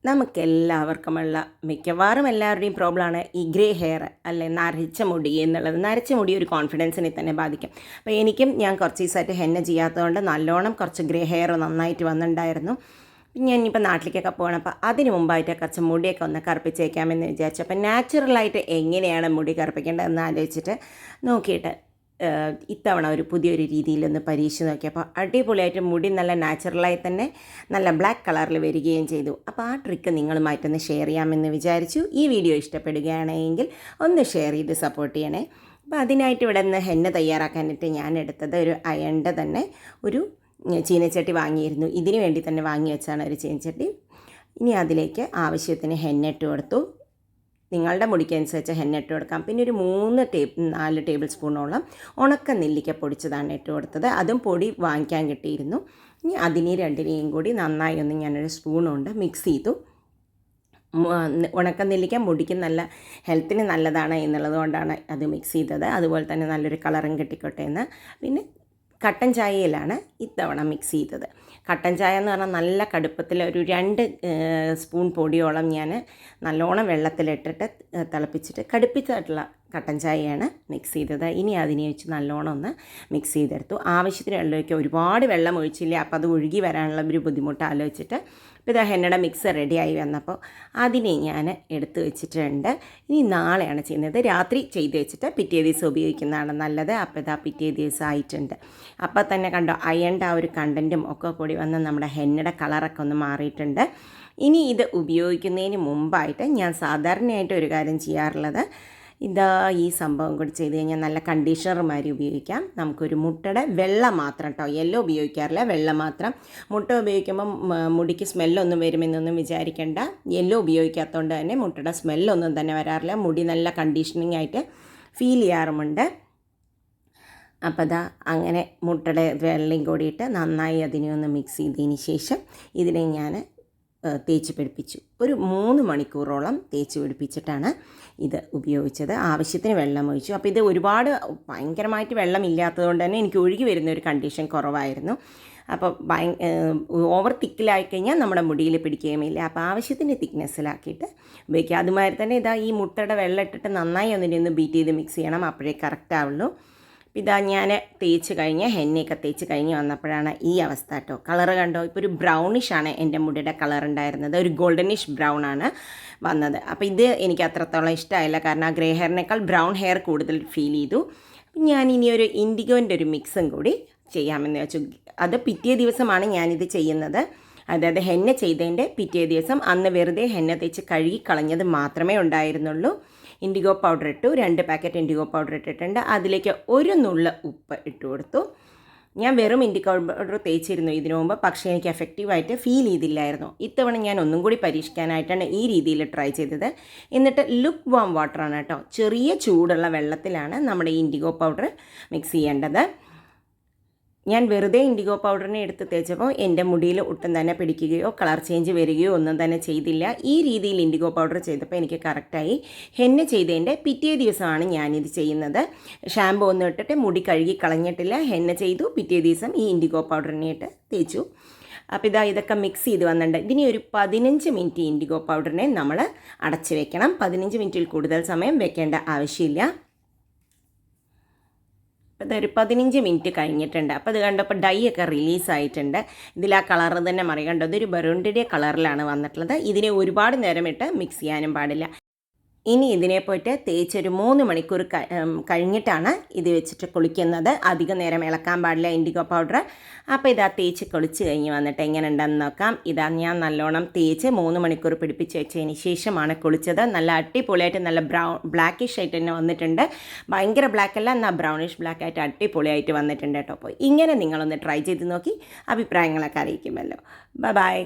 നമുക്കെല്ലാവർക്കുമുള്ള മിക്കവാറും എല്ലാവരുടെയും പ്രോബ്ലമാണ് ഈ ഗ്രേ ഹെയർ അല്ലെ നരച്ച മുടി എന്നുള്ളത്. നരച്ച മുടി ഒരു കോൺഫിഡൻസിനെ തന്നെ ബാധിക്കും. അപ്പോൾ ഞാൻ കുറച്ച് ദിവസമായിട്ട് ഹെന്ന ചെയ്യാത്തതുകൊണ്ട് നല്ലോണം കുറച്ച് ഗ്രേ ഹെയർ നന്നായിട്ട് വന്നിട്ടുണ്ടായിരുന്നു. ഞാൻ ഇനിയിപ്പോൾ നാട്ടിലേക്കൊക്കെ പോകണം. അപ്പോൾ അതിന് മുമ്പായിട്ട് കുറച്ച് മുടിയൊക്കെ ഒന്ന് കറുപ്പിച്ചേക്കാമെന്ന് വിചാരിച്ചു. അപ്പോൾ നാച്ചുറലായിട്ട് എങ്ങനെയാണ് മുടി കറുപ്പിക്കേണ്ടതെന്ന് ആലോചിച്ചിട്ട് നോക്കിയിട്ട് ഇത്തവണ ഒരു പുതിയൊരു രീതിയിലൊന്ന് പരീക്ഷിച്ച് നോക്കിയപ്പോൾ അടിപൊളിയായിട്ട് മുടി നല്ല നാച്ചുറലായി തന്നെ നല്ല ബ്ലാക്ക് കളറിൽ വരികയും ചെയ്തു. അപ്പോൾ ആ ട്രിക്ക് നിങ്ങളുമായിട്ടൊന്ന് ഷെയർ ചെയ്യാമെന്ന് വിചാരിച്ചു. ഈ വീഡിയോ ഇഷ്ടപ്പെടുകയാണെങ്കിൽ ഒന്ന് ഷെയർ ചെയ്ത് സപ്പോർട്ട് ചെയ്യണേ. അപ്പോൾ അതിനായിട്ട് ഇവിടെ നിന്ന് ഹെന്ന തയ്യാറാക്കാനായിട്ട് ഞാൻ എടുത്തത് ഒരു അയണിൻ്റെ തന്നെ ഒരു ചീനച്ചട്ടി വാങ്ങിയിരുന്നു. ഇതിന് വേണ്ടി തന്നെ വാങ്ങി വെച്ചാണ് ഒരു ചീനച്ചട്ടി. ഇനി അതിലേക്ക് ആവശ്യത്തിന് ഹെന്ന ഇട്ട് കൊടുത്തു. നിങ്ങളുടെ മുടിക്കനുസരിച്ച് ഹെന്ന ഇട്ട് കൊടുക്കാം. പിന്നെ ഒരു 4 ടേബിൾ സ്പൂണോളം ഉണക്ക നെല്ലിക്ക പൊടിച്ചതാണ് ഇട്ട് കൊടുത്തത്. അതും പൊടി വാങ്ങിക്കാൻ കിട്ടിയിരുന്നു. ഇനി രണ്ടിനെയും കൂടി നന്നായി ഒന്ന് ഞാനൊരു സ്പൂൺ കൊണ്ട് മിക്സ് ചെയ്തു. ഉണക്ക നെല്ലിക്ക മുടിക്ക് നല്ല ഹെൽത്തിന് നല്ലതാണ് എന്നുള്ളത് കൊണ്ടാണ് അത് മിക്സ് ചെയ്തത്. അതുപോലെ തന്നെ നല്ലൊരു കളറും കിട്ടിക്കോട്ടെ എന്ന്. പിന്നെ കട്ടൻ ചായയിലാണ് ഇത്തവണ മിക്സ് ചെയ്തത്. കട്ടൻ ചായ എന്ന് പറഞ്ഞാൽ നല്ല കടുപ്പത്തിൽ ഒരു 2 സ്പൂൺ പൊടിയോളം ഞാൻ നല്ലോണം വെള്ളത്തിലിട്ടിട്ട് തിളപ്പിച്ചിട്ട് കടുപ്പിച്ചിട്ടുള്ള കട്ടൻ ചായയാണ് മിക്സ് ചെയ്തത്. ഇനി അതിനെ വെച്ച് നല്ലോണം ഒന്ന് മിക്സ് ചെയ്തെടുത്തു. ആവശ്യത്തിന് വെള്ളമൊക്കെ ഒരുപാട് വെള്ളം ഒഴിച്ചില്ല. അപ്പോൾ അത് ഒഴുകി വരാനുള്ള ഒരു ബുദ്ധിമുട്ട് ആലോചിച്ചിട്ട് ഇപ്പോൾ ഇതാ ഹെന്നയുടെ മിക്സ് റെഡിയായി വന്നപ്പോൾ അതിനെ ഞാൻ എടുത്ത് വെച്ചിട്ടുണ്ട്. ഇനി നാളെയാണ് ചെയ്യുന്നത്. രാത്രി ചെയ്ത് വെച്ചിട്ട് പിറ്റേ ദിവസം ഉപയോഗിക്കുന്നതാണ് നല്ലത്. അപ്പോൾ ഇതാ പിറ്റേ ദിവസം ആയിട്ടുണ്ട്. അപ്പോൾ തന്നെ കണ്ടോ അയണിൻ്റെ ആ ഒരു കണ്ടൻറ്റും ഒക്കെ കൂടി വന്ന് നമ്മുടെ ഹെന്നയുടെ കളറൊക്കെ ഒന്ന് മാറിയിട്ടുണ്ട്. ഇനി ഇത് ഉപയോഗിക്കുന്നതിന് മുമ്പായിട്ട് ഞാൻ സാധാരണയായിട്ട് ഒരു കാര്യം ചെയ്യാറുള്ളത് ഇതാ ഈ സംഭവം കൂടി ചെയ്ത് കഴിഞ്ഞാൽ നല്ല കണ്ടീഷണർ മാതിരി ഉപയോഗിക്കാം. നമുക്കൊരു മുട്ടയുടെ വെള്ള മാത്രം കേട്ടോ, യെല്ലോ ഉപയോഗിക്കാറില്ല, വെള്ള മാത്രം. മുട്ട ഉപയോഗിക്കുമ്പം മുടിക്ക് സ്മെല്ലൊന്നും വരുമെന്നൊന്നും വിചാരിക്കേണ്ട. യെല്ലോ ഉപയോഗിക്കാത്തതുകൊണ്ട് തന്നെ മുട്ടയുടെ സ്മെല്ലൊന്നും തന്നെ വരാറില്ല. മുടി നല്ല കണ്ടീഷനിങ് ആയിട്ട് ഫീൽ ചെയ്യാറുമുണ്ട്. അപ്പോൾ അതാ അങ്ങനെ മുട്ടയുടെ വെള്ളയും കൂടിയിട്ട് നന്നായി അതിനെ ഒന്ന് മിക്സ് ചെയ്തതിന് ശേഷം ഇതിനെ ഞാൻ തേച്ച് പിടിപ്പിച്ചു. ഒരു 3 മണിക്കൂറോളം തേച്ച് പിടിപ്പിച്ചിട്ടാണ് ഇത് ഉപയോഗിച്ചത്. ആവശ്യത്തിന് വെള്ളം ഒഴിച്ചു. അപ്പോൾ ഇത് ഒരുപാട് ഭയങ്കരമായിട്ട് വെള്ളമില്ലാത്തതുകൊണ്ട് തന്നെ എനിക്ക് ഒഴുകി വരുന്ന ഒരു കണ്ടീഷൻ കുറവായിരുന്നു. അപ്പോൾ ഓവർ തിക്കിലായി കഴിഞ്ഞാൽ നമ്മുടെ മുടിയിൽ പിടിക്കുകയുമില്ല. അപ്പോൾ ആവശ്യത്തിന് തിക്നെസ്സിലാക്കിയിട്ട് ഉപയോഗിക്കുക. അതുമാതിരി തന്നെ ഇതാ ഈ മുട്ടയുടെ വെള്ളം ഇട്ടിട്ട് നന്നായി ഒന്ന് ബീറ്റ് ചെയ്ത് മിക്സ് ചെയ്യണം. അപ്പോഴേ കറക്റ്റ് ആവുള്ളൂ. ഇതാ ഞാൻ തേച്ച് കഴിഞ്ഞ് ഹെന്നയൊക്കെ തേച്ച് കഴിഞ്ഞ് വന്നപ്പോഴാണ് ഈ അവസ്ഥ കേട്ടോ. കളറ് കണ്ടോ, ഇപ്പോൾ ഒരു ബ്രൗണിഷാണ് എൻ്റെ മുടിയുടെ കളർ ഉണ്ടായിരുന്നത്. ഒരു ഗോൾഡനിഷ് ബ്രൗൺ ആണ് വന്നത്. അപ്പോൾ ഇത് എനിക്ക് അത്രത്തോളം ഇഷ്ടമായില്ല. കാരണം ആ ഗ്രേ ഹെയറിനേക്കാൾ ബ്രൗൺ ഹെയർ കൂടുതൽ ഫീൽ ചെയ്തു. ഞാൻ ഇനി ഒരു ഇൻഡിഗോൻ്റെ ഒരു മിക്സും കൂടി ചെയ്യാമെന്ന് വെച്ചു. അത് പിറ്റേ ദിവസമാണ് ഞാനിത് ചെയ്യുന്നത്. അതായത് ഹെന്ന ചെയ്തതിൻ്റെ പിറ്റേ ദിവസം. അന്ന് വെറുതെ ഹെന്ന തേച്ച് കഴുകി കളഞ്ഞത് മാത്രമേ ഉണ്ടായിരുന്നുള്ളൂ. ഇൻഡിഗോ പൗഡർ ഇട്ടു. 2 പാക്കറ്റ് ഇൻഡിഗോ പൗഡർ ഇട്ടിട്ടുണ്ട്. അതിലേക്ക് ഒരു നുള്ള ഉപ്പ് ഇട്ട് കൊടുത്തു. ഞാൻ വെറും ഇൻഡിഗോ പൗഡർ തേച്ചിരുന്നു ഇതിനു മുമ്പ്. പക്ഷേ എനിക്ക് എഫക്റ്റീവായിട്ട് ഫീൽ ചെയ്തില്ലായിരുന്നു. ഇത്തവണ ഞാൻ ഒന്നും കൂടി പരീക്ഷിക്കാനായിട്ടാണ് ഈ രീതിയിൽ ട്രൈ ചെയ്തത്. എന്നിട്ട് ലുക്ക് വാം വാട്ടറാണ് കേട്ടോ, ചെറിയ ചൂടുള്ള വെള്ളത്തിലാണ് നമ്മുടെ ഇൻഡിഗോ പൗഡർ മിക്സ് ചെയ്യേണ്ടത്. ഞാൻ വെറുതെ ഇൻഡിഗോ പൗഡറിനെ എടുത്ത് തേച്ചപ്പോൾ എൻ്റെ മുടിയിൽ ഒട്ടും തന്നെ പിടിക്കുകയോ കളർ ചേഞ്ച് വരികയോ ഒന്നും തന്നെ ചെയ്തില്ല. ഈ രീതിയിൽ ഇൻഡിഗോ പൗഡർ ചെയ്തപ്പോൾ എനിക്ക് കറക്റ്റായി. ഹെന്ന ചെയ്തതിൻ്റെ പിറ്റേ ദിവസമാണ് ഞാനിത് ചെയ്യുന്നത്. ഷാമ്പു ഒന്നും ഇട്ടിട്ട് മുടി കഴുകി കളഞ്ഞിട്ടില്ല. ഹെന്ന ചെയ്തു, പിറ്റേ ദിവസം ഈ ഇൻഡിഗോ പൗഡറിനെ ഇട്ട് തേച്ചു. അപ്പോൾ ഇതൊക്കെ മിക്സ് ചെയ്ത് വന്നിട്ടുണ്ട്. ഇതിന് ഒരു 15 മിനിറ്റ് ഇൻഡിഗോ പൗഡറിനെ നമ്മൾ അടച്ച് വെക്കണം. 15 മിനിറ്റിൽ കൂടുതൽ സമയം വെക്കേണ്ട ആവശ്യമില്ല. അപ്പോൾ ഇതൊരു 15 മിനിറ്റ് കഴിഞ്ഞിട്ടുണ്ട്. അപ്പോൾ ഇത് കണ്ടപ്പോൾ ഡൈ ഒക്കെ റിലീസായിട്ടുണ്ട്. ഇതിൽ ആ കളർ തന്നെ മറികണ്ടോ, ഇതൊരു ബറൂണ്ടിൻ്റെ കളറിലാണ് വന്നിട്ടുള്ളത്. ഇതിനെ ഒരുപാട് നേരം ഇട്ട് മിക്സ് ചെയ്യാനും പാടില്ല. ഇനി ഇതിനെ പോയിട്ട് തേച്ചൊരു 3 മണിക്കൂർ കഴിഞ്ഞിട്ടാണ് ഇത് വെച്ചിട്ട് കുളിക്കുന്നത്. അധികം നേരം ഇളക്കാൻ പാടില്ല ഇൻഡിഗോ പൗഡർ. അപ്പോൾ ഇതാ തേച്ച് കുളിച്ച് കഴിഞ്ഞ് വന്നിട്ട് എങ്ങനെ ഉണ്ടെന്ന് നോക്കാം. ഇതാ ഞാൻ നല്ലോണം തേച്ച് 3 മണിക്കൂർ പിടിപ്പിച്ച് വെച്ചതിന് ശേഷമാണ് കുളിച്ചത്. നല്ല അടിപൊളിയായിട്ട് നല്ല ബ്ലാക്കിഷ് ആയിട്ട് തന്നെ വന്നിട്ടുണ്ട്. ഭയങ്കര ബ്ലാക്ക് അല്ല, എന്നാൽ ബ്രൗണിഷ് ബ്ലാക്ക് ആയിട്ട് അടിപൊളിയായിട്ട് വന്നിട്ടുണ്ട് കേട്ടോ. അപ്പോൾ ഇങ്ങനെ നിങ്ങളൊന്ന് ട്രൈ ചെയ്ത് നോക്കി അഭിപ്രായങ്ങളൊക്കെ അറിയിക്കുമല്ലോ. ബൈ.